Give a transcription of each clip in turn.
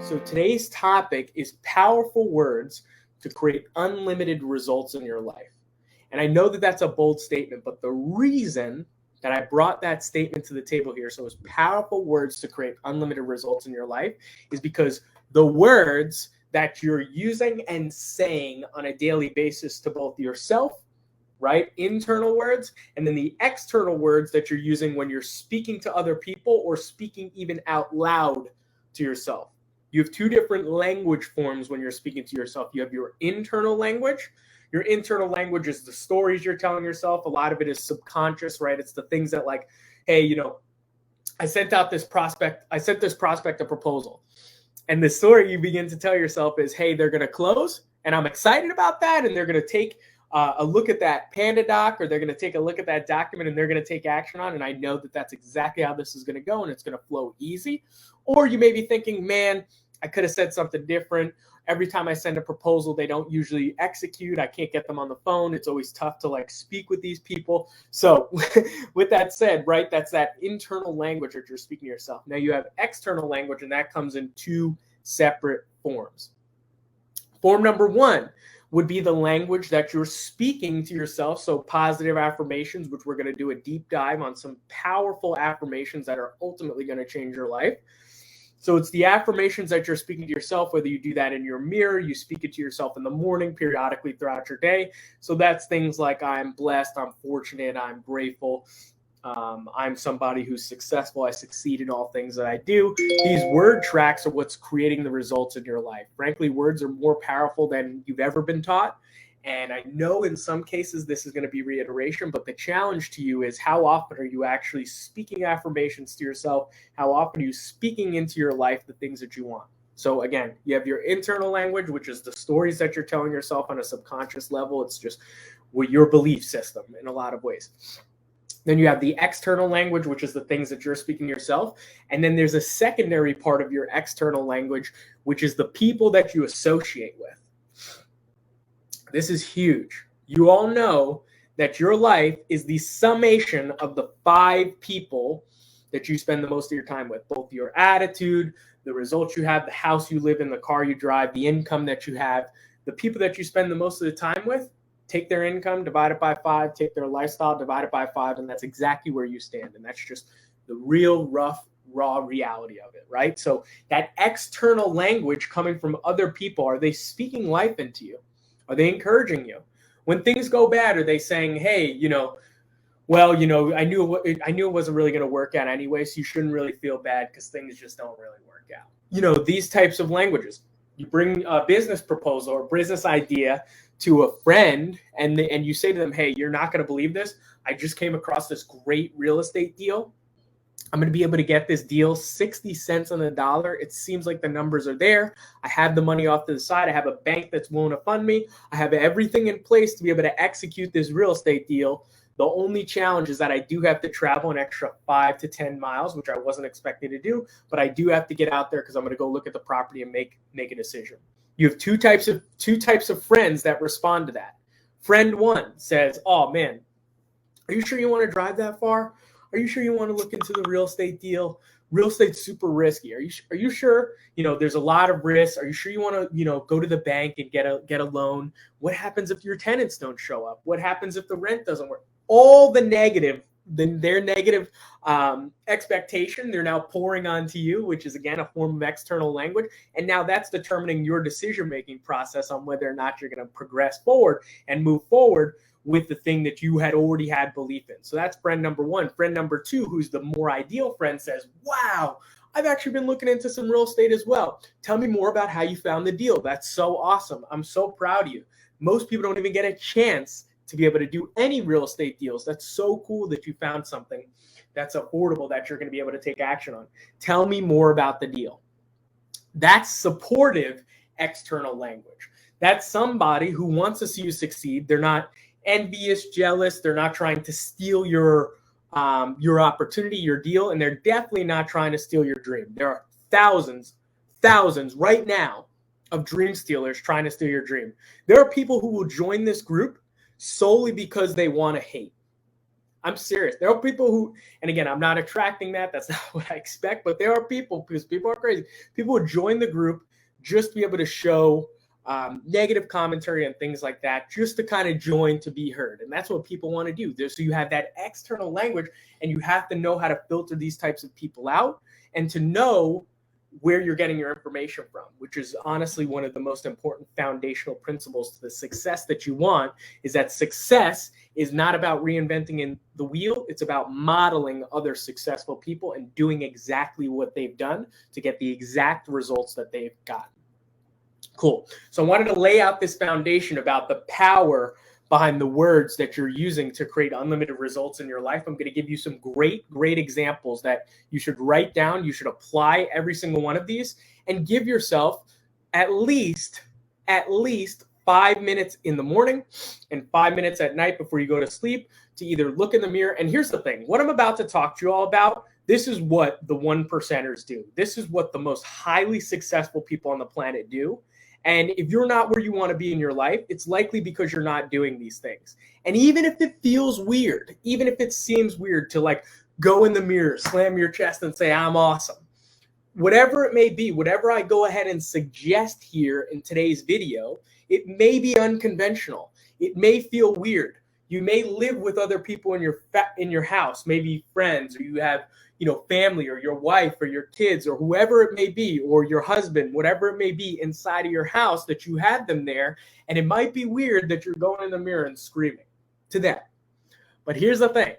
So today's topic is powerful words to create unlimited results in your life. And I know that that's a bold statement, but the reason that I brought that statement to the table here, so it's powerful words to create unlimited results in your life, is because the words that you're using and saying on a daily basis to both yourself, right? Internal words, and then the external words that you're using when you're speaking to other people or speaking even out loud to yourself. You have two different language forms when you're speaking to yourself. You have your internal language. Your internal language is the stories you're telling yourself. A lot of it is subconscious, right? It's the things that like, hey, I sent this prospect a proposal. And the story you begin to tell yourself is, hey, they're going to close and I'm excited about that. And they're going to take a look at that Panda doc, or they're going to take a look at that document and they're going to take action on it. And I know that that's exactly how this is going to go and it's going to flow easy. Or you may be thinking, man, I could have said something different. Every time I send a proposal, they don't usually execute. I can't get them on the phone. It's always tough to speak with these people. So with that said, right, that's that internal language that you're speaking to yourself. Now you have external language, and that comes in two separate forms. Form number one would be the language that you're speaking to yourself. So positive affirmations, which we're going to do a deep dive on some powerful affirmations that are ultimately going to change your life. So it's the affirmations that you're speaking to yourself, whether you do that in your mirror, you speak it to yourself in the morning, periodically throughout your day. So that's things like I'm blessed, I'm fortunate, I'm grateful, I'm somebody who's successful, I succeed in all things that I do. These word tracks are what's creating the results in your life. Frankly, words are more powerful than you've ever been taught. And I know in some cases this is going to be reiteration, but the challenge to you is how often are you actually speaking affirmations to yourself? How often are you speaking into your life the things that you want? So again, you have your internal language, which is the stories that you're telling yourself on a subconscious level. It's just your belief system in a lot of ways. Then you have the external language, which is the things that you're speaking to yourself. And then there's a secondary part of your external language, which is the people that you associate with. This is huge. You all know that your life is the summation of the 5 people that you spend the most of your time with, both your attitude, the results you have, the house you live in, the car you drive, the income that you have. The people that you spend the most of the time with, take their income, divide it by 5, take their lifestyle, divide it by 5, and that's exactly where you stand. And that's just the real rough, raw reality of it, right? So that external language coming from other people, are they speaking life into you? Are they encouraging you? When things go bad, are they saying, hey, I knew it wasn't really going to work out anyway, so you shouldn't really feel bad because things just don't really work out. These types of languages. You bring a business proposal or business idea to a friend and you say to them, hey, you're not going to believe this. I just came across this great real estate deal. I'm going to be able to get this deal 60 cents on the dollar. It seems like the numbers are there. I have the money off to the side. I have a bank that's willing to fund me. I have everything in place to be able to execute this real estate deal. The only challenge is that I do have to travel an extra 5 to 10 miles, which I wasn't expecting to do, but I do have to get out there because I'm going to go look at the property and make a decision. You have two types of friends that respond to that. Friend 1 says, oh man, are you sure you want to drive that far? Are you sure you want to look into the real estate deal? Real estate's super risky. Are you sure? There's a lot of risks. Are you sure you want to, go to the bank and get a loan? What happens if your tenants don't show up? What happens if the rent doesn't work? All the negative, their negative expectation, they're now pouring onto you, which is again a form of external language. And now that's determining your decision-making process on whether or not you're going to progress forward and move forward with the thing that you had already had belief in. So that's friend number 1. Friend number 2, who's the more ideal friend, says, wow, I've actually been looking into some real estate as well. Tell me more about how you found the deal. That's so awesome. I'm so proud of you. Most people don't even get a chance to be able to do any real estate deals. That's so cool that you found something that's affordable that you're going to be able to take action on. Tell me more about the deal. That's supportive external language. That's somebody who wants to see you succeed. They're not envious, jealous. They're not trying to steal your opportunity, your deal, and they're definitely not trying to steal your dream. There are thousands right now of dream stealers trying to steal your dream. There are people who will join this group solely because they want to hate. I'm serious. There are people who, and again, I'm not attracting that. That's not what I expect, but there are people, because people are crazy. People who join the group just to be able to show negative commentary and things like that, just to kind of join to be heard. And that's what people want to do. So you have that external language, and you have to know how to filter these types of people out and to know where you're getting your information from, which is honestly one of the most important foundational principles to the success that you want, is that success is not about reinventing in the wheel. It's about modeling other successful people and doing exactly what they've done to get the exact results that they've gotten. Cool. So I wanted to lay out this foundation about the power behind the words that you're using to create unlimited results in your life. I'm going to give you some great examples that you should write down. You should apply every single one of these and give yourself at least 5 minutes in the morning and 5 minutes at night before you go to sleep to either look in the mirror. And here's the thing, what I'm about to talk to you all about, this is what the 1%ers do. This is what the most highly successful people on the planet do. And if you're not where you want to be in your life, it's likely because you're not doing these things. And even if it feels weird, even if it seems weird to like go in the mirror, slam your chest and say, I'm awesome, whatever it may be, whatever I go ahead and suggest here in today's video, it may be unconventional. It may feel weird. You may live with other people in your house, maybe friends, or you have family, or your wife, or your kids, or whoever it may be, or your husband, whatever it may be inside of your house, that you had them there. And it might be weird that you're going in the mirror and screaming to them. But here's the thing.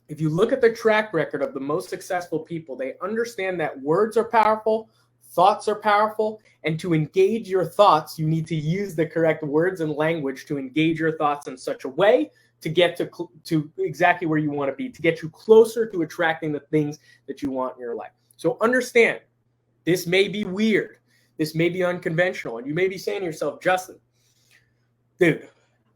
If you look at the track record of the most successful people, they understand that words are powerful, thoughts are powerful, and to engage your thoughts, you need to use the correct words and language to engage your thoughts in such a way to get to exactly where you want to be, to get you closer to attracting the things that you want in your life. So understand, this may be weird. This may be unconventional. And you may be saying to yourself, Justin, dude,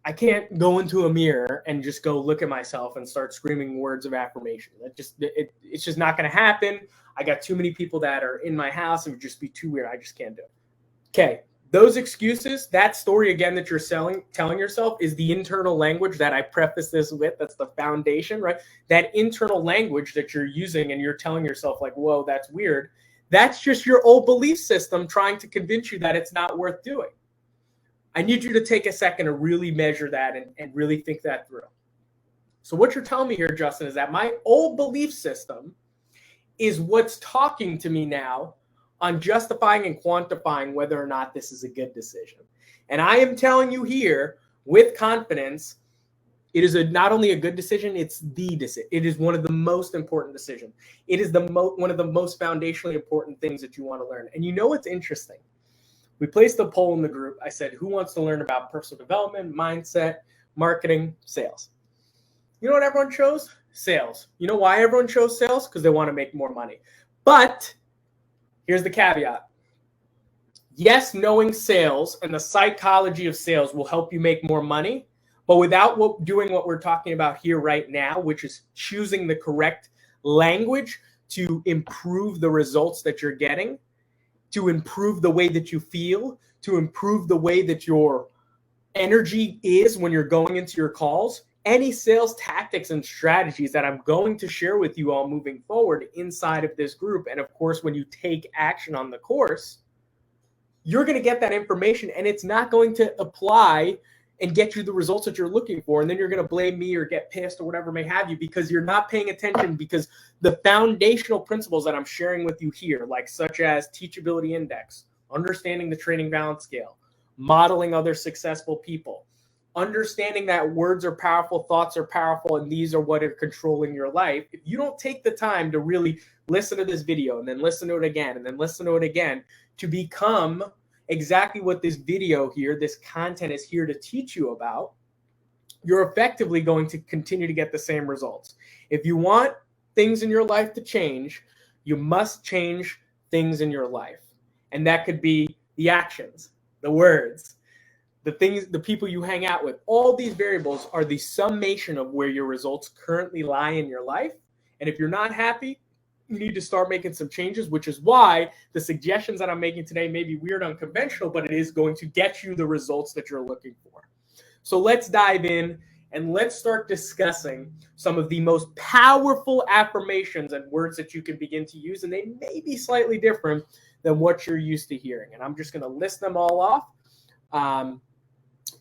I can't go into a mirror and just go look at myself and start screaming words of affirmation. It's just not going to happen. I got too many people that are in my house. It would just be too weird. I just can't do it. Okay. Those excuses, that story again that you're telling yourself, is the internal language that I preface this with. That's the foundation, right? That internal language that you're using and you're telling yourself like, whoa, that's weird. That's just your old belief system trying to convince you that it's not worth doing. I need you to take a second to really measure that and really think that through. So what you're telling me here, Justin, is that my old belief system is what's talking to me now on justifying and quantifying whether or not this is a good decision. And I am telling you here with confidence, it is not only a good decision, it's the decision. It is one of the most important decisions. It is one of the most foundationally important things that you want to learn. And you know what's interesting? We placed a poll in the group. I said, who wants to learn about personal development, mindset, marketing, sales? You know what everyone chose? Sales. You know why everyone chose sales? Because they want to make more money. But here's the caveat. Yes, knowing sales and the psychology of sales will help you make more money, but without doing what we're talking about here right now, which is choosing the correct language to improve the results that you're getting, to improve the way that you feel, to improve the way that your energy is when you're going into your calls, any sales tactics and strategies that I'm going to share with you all moving forward inside of this group. And of course, when you take action on the course, you're going to get that information and it's not going to apply and get you the results that you're looking for. And then you're going to blame me or get pissed or whatever may have you because you're not paying attention, because the foundational principles that I'm sharing with you here, like such as teachability index, understanding the training balance scale, modeling other successful people, understanding that words are powerful, thoughts are powerful, and these are what are controlling your life. If you don't take the time to really listen to this video and then listen to it again and then listen to it again to become exactly what this video here, this content is here to teach you about, you're effectively going to continue to get the same results. If you want things in your life to change, you must change things in your life. And that could be the actions, the words, the things, the people you hang out with. All these variables are the summation of where your results currently lie in your life. And if you're not happy, you need to start making some changes, which is why the suggestions that I'm making today may be weird, unconventional, but it is going to get you the results that you're looking for. So let's dive in and let's start discussing some of the most powerful affirmations and words that you can begin to use. And they may be slightly different than what you're used to hearing. And I'm just going to list them all off.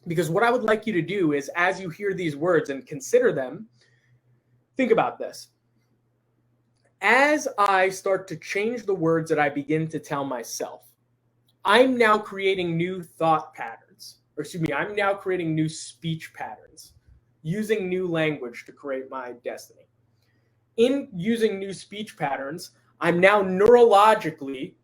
Because what I would like you to do is, as you hear these words and consider them, think about this. As I start to change the words that I begin to tell myself, I'm now creating new thought patterns. I'm now creating new speech patterns, using new language to create my destiny. In using new speech patterns, I'm now neurologically,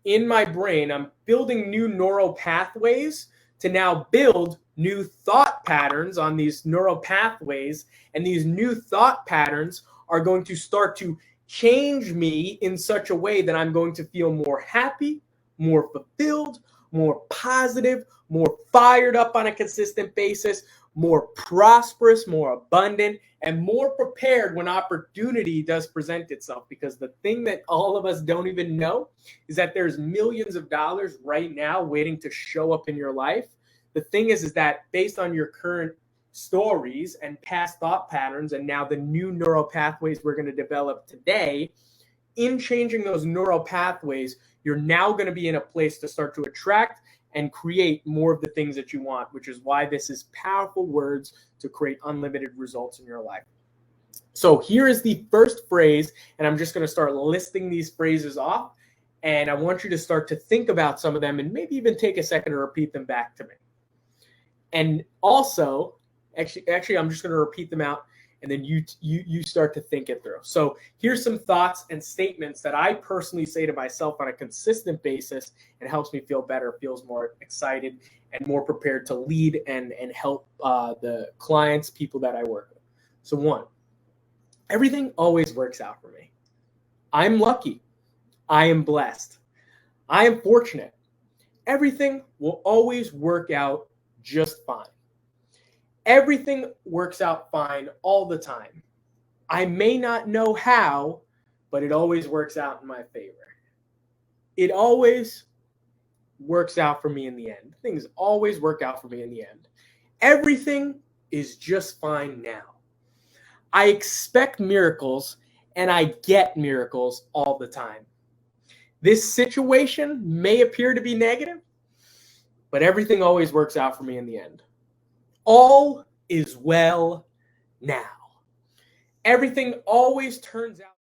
in my brain, I'm building new neural pathways to now build new thought patterns on these neural pathways. And these new thought patterns are going to start to change me in such a way that I'm going to feel more happy, more fulfilled, more positive, more fired up on a consistent basis, more prosperous, more abundant, and more prepared when opportunity does present itself. Because the thing that all of us don't even know is that there's millions of dollars right now waiting to show up in your life. The thing is that based on your current stories and past thought patterns, and now the new neural pathways we're going to develop today, in changing those neural pathways, you're now going to be in a place to start to attract and create more of the things that you want, which is why this is powerful words to create unlimited results in your life. So here is the first phrase, and I'm just going to start listing these phrases off, and I want you to start to think about some of them and maybe even take a second to repeat them back to me. And also, actually, I'm just going to repeat them out, and then you start to think it through. So here's some thoughts and statements that I personally say to myself on a consistent basis, and it helps me feel better, feels more excited, and more prepared to lead and help the clients, people that I work with. So 1, everything always works out for me. I'm lucky. I am blessed. I am fortunate. Everything will always work out just fine. Everything works out fine all the time. I may not know how, but it always works out in my favor. It always works out for me in the end. Things always work out for me in the end. Everything is just fine now. I expect miracles and I get miracles all the time. This situation may appear to be negative, but everything always works out for me in the end. All is well now. Everything always turns out